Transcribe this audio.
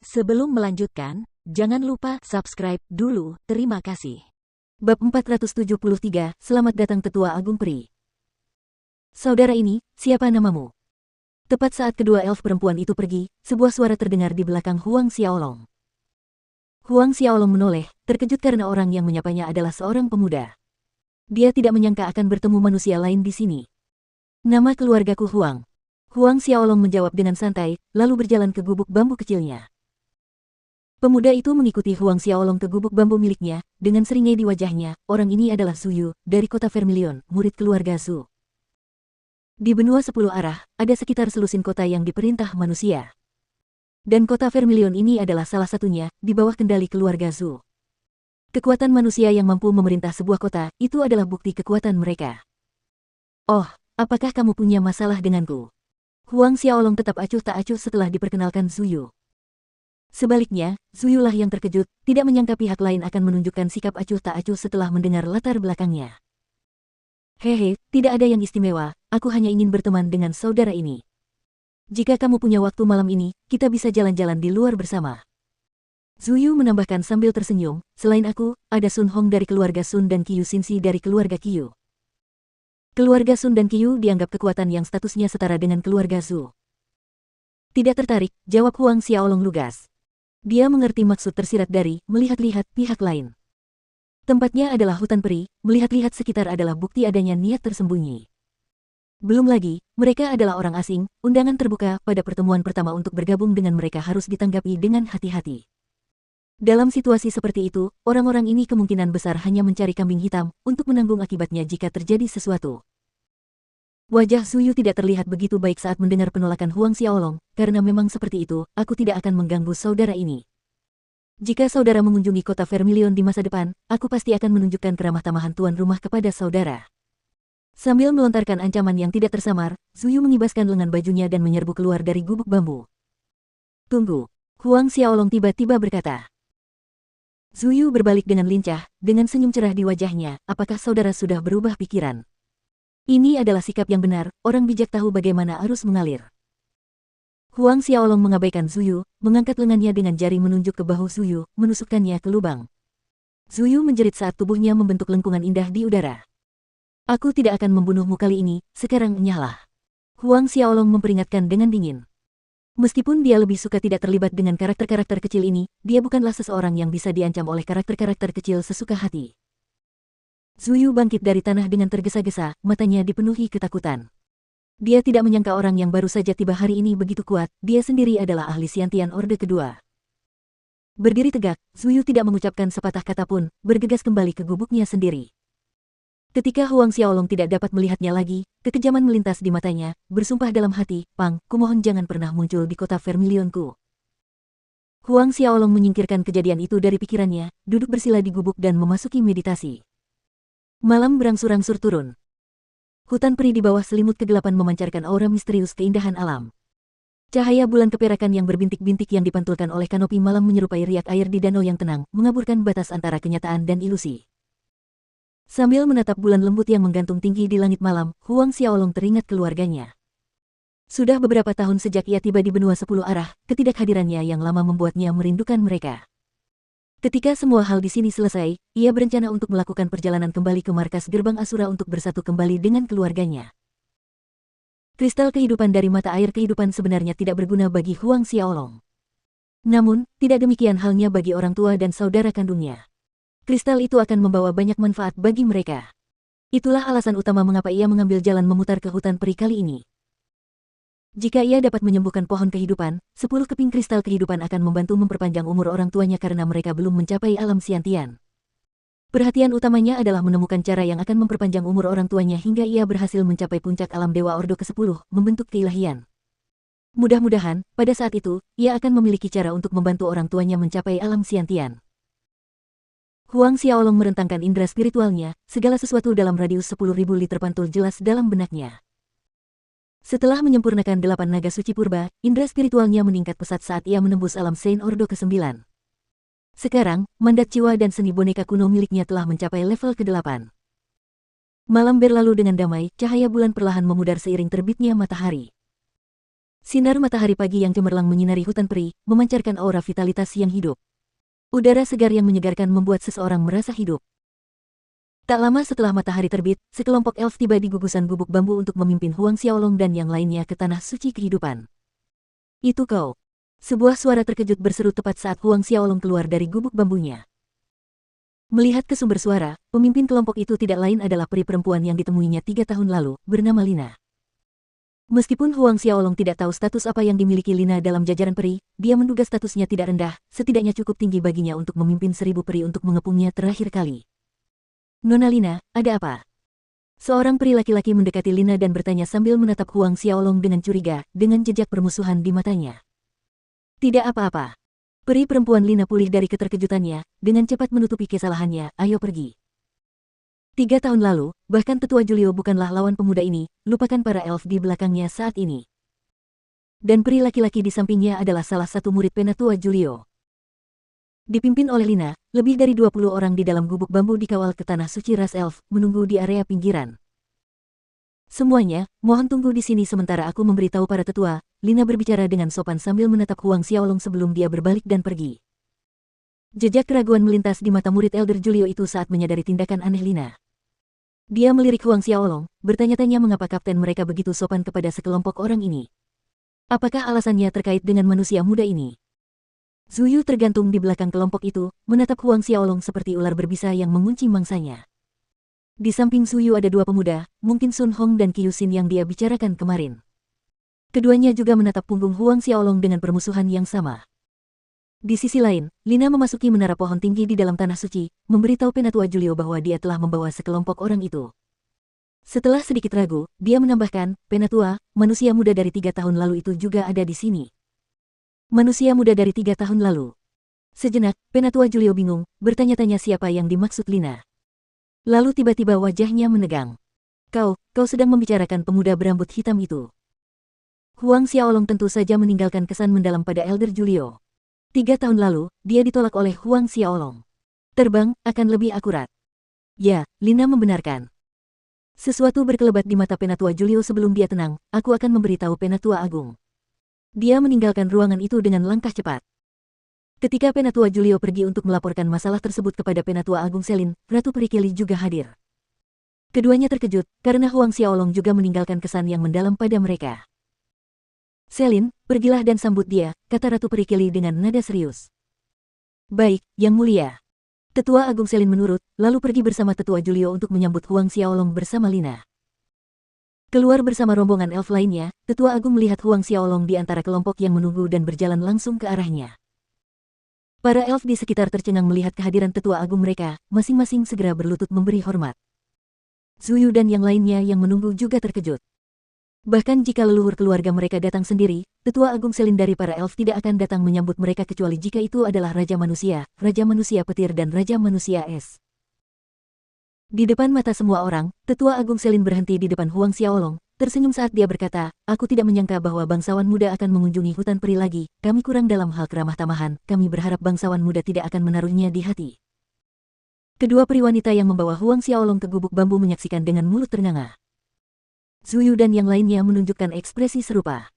Sebelum melanjutkan, jangan lupa subscribe dulu, terima kasih. Bab 473, Selamat datang Tetua Agung Peri. Saudara ini, siapa namamu? Tepat saat kedua elf perempuan itu pergi, sebuah suara terdengar di belakang Huang Xiaolong. Huang Xiaolong menoleh, terkejut karena orang yang menyapanya adalah seorang pemuda. Dia tidak menyangka akan bertemu manusia lain di sini. Nama keluargaku Huang. Huang Xiaolong menjawab dengan santai, lalu berjalan ke gubuk bambu kecilnya. Pemuda itu mengikuti Huang Xiaolong ke gubuk bambu miliknya, dengan seringai di wajahnya. Orang ini adalah Su Yu, dari kota Vermilion, murid keluarga Su. Di benua 10 arah, ada sekitar selusin kota yang diperintah manusia. Dan kota Vermilion ini adalah salah satunya, di bawah kendali keluarga Su. Kekuatan manusia yang mampu memerintah sebuah kota, itu adalah bukti kekuatan mereka. Oh, apakah kamu punya masalah denganku? Huang Xiaolong tetap acuh tak acuh setelah diperkenalkan Su Yu. Sebaliknya, Su Yu lah yang terkejut, tidak menyangka pihak lain akan menunjukkan sikap acuh tak acuh setelah mendengar latar belakangnya. Hehe, tidak ada yang istimewa, aku hanya ingin berteman dengan saudara ini. Jika kamu punya waktu malam ini, kita bisa jalan-jalan di luar bersama. Su Yu menambahkan sambil tersenyum, selain aku, ada Sun Hong dari keluarga Sun dan Qiu Xinxi dari keluarga Qiu. Keluarga Sun dan Qiu dianggap kekuatan yang statusnya setara dengan keluarga Su. Tidak tertarik, jawab Huang Xiaolong lugas. Dia mengerti maksud tersirat dari melihat-lihat pihak lain. Tempatnya adalah hutan peri, melihat-lihat sekitar adalah bukti adanya niat tersembunyi. Belum lagi, mereka adalah orang asing, undangan terbuka pada pertemuan pertama untuk bergabung dengan mereka harus ditanggapi dengan hati-hati. Dalam situasi seperti itu, orang-orang ini kemungkinan besar hanya mencari kambing hitam untuk menanggung akibatnya jika terjadi sesuatu. Wajah Su Yu tidak terlihat begitu baik saat mendengar penolakan Huang Xiaolong, karena memang seperti itu, aku tidak akan mengganggu saudara ini. Jika saudara mengunjungi kota Vermilion di masa depan, aku pasti akan menunjukkan keramah tamahan tuan rumah kepada saudara. Sambil melontarkan ancaman yang tidak tersamar, Su Yu mengibaskan lengan bajunya dan menyerbu keluar dari gubuk bambu. Tunggu, Huang Xiaolong tiba-tiba berkata. Su Yu berbalik dengan lincah, dengan senyum cerah di wajahnya, apakah saudara sudah berubah pikiran? Ini adalah sikap yang benar, orang bijak tahu bagaimana arus mengalir. Huang Xiaolong mengabaikan Su Yu, mengangkat lengannya dengan jari menunjuk ke bahu Su Yu, menusukkannya ke lubang. Su Yu menjerit saat tubuhnya membentuk lengkungan indah di udara. Aku tidak akan membunuhmu kali ini, sekarang enyahlah. Huang Xiaolong memperingatkan dengan dingin. Meskipun dia lebih suka tidak terlibat dengan karakter-karakter kecil ini, dia bukanlah seseorang yang bisa diancam oleh karakter-karakter kecil sesuka hati. Su Yu bangkit dari tanah dengan tergesa-gesa, matanya dipenuhi ketakutan. Dia tidak menyangka orang yang baru saja tiba hari ini begitu kuat, dia sendiri adalah ahli Xiantian Orde kedua. Berdiri tegak, Su Yu tidak mengucapkan sepatah kata pun, bergegas kembali ke gubuknya sendiri. Ketika Huang Xiaolong tidak dapat melihatnya lagi, kekejaman melintas di matanya, bersumpah dalam hati, Pang, kumohon jangan pernah muncul di kota Vermilionku. Huang Xiaolong menyingkirkan kejadian itu dari pikirannya, duduk bersila di gubuk dan memasuki meditasi. Malam berangsur-angsur turun. Hutan peri di bawah selimut kegelapan memancarkan aura misterius keindahan alam. Cahaya bulan keperakan yang berbintik-bintik yang dipantulkan oleh kanopi malam menyerupai riak air di danau yang tenang, mengaburkan batas antara kenyataan dan ilusi. Sambil menatap bulan lembut yang menggantung tinggi di langit malam, Huang Xiaolong teringat keluarganya. Sudah beberapa tahun sejak ia tiba di benua 10 arah, ketidakhadirannya yang lama membuatnya merindukan mereka. Ketika semua hal di sini selesai, ia berencana untuk melakukan perjalanan kembali ke markas gerbang Asura untuk bersatu kembali dengan keluarganya. Kristal kehidupan dari mata air kehidupan sebenarnya tidak berguna bagi Huang Xiaolong. Namun, tidak demikian halnya bagi orang tua dan saudara kandungnya. Kristal itu akan membawa banyak manfaat bagi mereka. Itulah alasan utama mengapa ia mengambil jalan memutar ke hutan peri kali ini. Jika ia dapat menyembuhkan pohon kehidupan, 10 keping kristal kehidupan akan membantu memperpanjang umur orang tuanya karena mereka belum mencapai alam Xiantian. Perhatian utamanya adalah menemukan cara yang akan memperpanjang umur orang tuanya hingga ia berhasil mencapai puncak alam Dewa Ordo ke-10, membentuk keilahian. Mudah-mudahan, pada saat itu, ia akan memiliki cara untuk membantu orang tuanya mencapai alam Xiantian. Huang Xiaolong merentangkan indera spiritualnya, segala sesuatu dalam radius 10.000 li terpantul jelas dalam benaknya. Setelah menyempurnakan 8 naga suci purba, indera spiritualnya meningkat pesat saat ia menembus alam Sein Ordo ke-9. Sekarang, mandat jiwa dan seni boneka kuno miliknya telah mencapai level ke-8. Malam berlalu dengan damai, cahaya bulan perlahan memudar seiring terbitnya matahari. Sinar matahari pagi yang cemerlang menyinari hutan peri, memancarkan aura vitalitas yang hidup. Udara segar yang menyegarkan membuat seseorang merasa hidup. Tak lama setelah matahari terbit, sekelompok elf tiba di gugusan gubuk bambu untuk memimpin Huang Xiaolong dan yang lainnya ke tanah suci kehidupan. Itu kau. Sebuah suara terkejut berseru tepat saat Huang Xiaolong keluar dari gubuk bambunya. Melihat ke sumber suara, pemimpin kelompok itu tidak lain adalah peri perempuan yang ditemuinya 3 tahun lalu, bernama Lina. Meskipun Huang Xiaolong tidak tahu status apa yang dimiliki Lina dalam jajaran peri, dia menduga statusnya tidak rendah, setidaknya cukup tinggi baginya untuk memimpin 1000 peri untuk mengepungnya terakhir kali. Nona Lina, ada apa? Seorang peri laki-laki mendekati Lina dan bertanya sambil menatap Huang Xiaolong dengan curiga, dengan jejak permusuhan di matanya. Tidak apa-apa. Peri perempuan Lina pulih dari keterkejutannya, dengan cepat menutupi kesalahannya, ayo pergi. 3 tahun lalu, bahkan tetua Julio bukanlah lawan pemuda ini, lupakan para elf di belakangnya saat ini. Dan peri laki-laki di sampingnya adalah salah satu murid penatua Julio. Dipimpin oleh Lina, lebih dari 20 orang di dalam gubuk bambu dikawal ke tanah suci ras elf, menunggu di area pinggiran. Semuanya, mohon tunggu di sini sementara aku memberitahu para tetua, Lina berbicara dengan sopan sambil menatap Huang Xiaolong sebelum dia berbalik dan pergi. Jejak keraguan melintas di mata murid Elder Julio itu saat menyadari tindakan aneh Lina. Dia melirik Huang Xiaolong, bertanya-tanya mengapa kapten mereka begitu sopan kepada sekelompok orang ini. Apakah alasannya terkait dengan manusia muda ini? Zuyu tergantung di belakang kelompok itu, menatap Huang Xiaolong seperti ular berbisa yang mengunci mangsanya. Di samping Zuyu ada 2 pemuda, mungkin Sun Hong dan Qiu Xin yang dia bicarakan kemarin. Keduanya juga menatap punggung Huang Xiaolong dengan permusuhan yang sama. Di sisi lain, Lina memasuki menara pohon tinggi di dalam tanah suci, memberitahu penatua Julio bahwa dia telah membawa sekelompok orang itu. Setelah sedikit ragu, dia menambahkan, penatua, manusia muda dari 3 tahun lalu itu juga ada di sini. Manusia muda dari 3 tahun lalu. Sejenak, penatua Julio bingung, bertanya-tanya siapa yang dimaksud Lina. Lalu tiba-tiba wajahnya menegang. Kau sedang membicarakan pemuda berambut hitam itu. Huang Xiaolong tentu saja meninggalkan kesan mendalam pada Elder Julio. 3 tahun lalu, dia ditolak oleh Huang Xiaolong. Terbang akan lebih akurat. Ya, Lina membenarkan. Sesuatu berkelebat di mata penatua Julio sebelum dia tenang, aku akan memberitahu penatua agung. Dia meninggalkan ruangan itu dengan langkah cepat. Ketika penatua Julio pergi untuk melaporkan masalah tersebut kepada penatua agung Selin, Ratu Perikeli juga hadir. Keduanya terkejut, karena Huang Xiaolong juga meninggalkan kesan yang mendalam pada mereka. Selin, pergilah dan sambut dia, kata Ratu Perikeli dengan nada serius. Baik, Yang Mulia. Tetua Agung Selin menurut, lalu pergi bersama Tetua Julio untuk menyambut Huang Xiaolong bersama Lina. Keluar bersama rombongan elf lainnya, Tetua Agung melihat Huang Xiaolong di antara kelompok yang menunggu dan berjalan langsung ke arahnya. Para elf di sekitar tercengang melihat kehadiran Tetua Agung mereka, masing-masing segera berlutut memberi hormat. Zuyu dan yang lainnya yang menunggu juga terkejut. Bahkan jika leluhur keluarga mereka datang sendiri, Tetua Agung Selin dari para elf tidak akan datang menyambut mereka kecuali jika itu adalah Raja Manusia Petir dan Raja Manusia Es. Di depan mata semua orang, Tetua Agung Selin berhenti di depan Huang Xiaolong, tersenyum saat dia berkata, aku tidak menyangka bahwa bangsawan muda akan mengunjungi hutan peri lagi, kami kurang dalam hal keramah tamahan, kami berharap bangsawan muda tidak akan menaruhnya di hati. Kedua peri wanita yang membawa Huang Xiaolong ke gubuk bambu menyaksikan dengan mulut ternganga. Zuyu dan yang lainnya menunjukkan ekspresi serupa.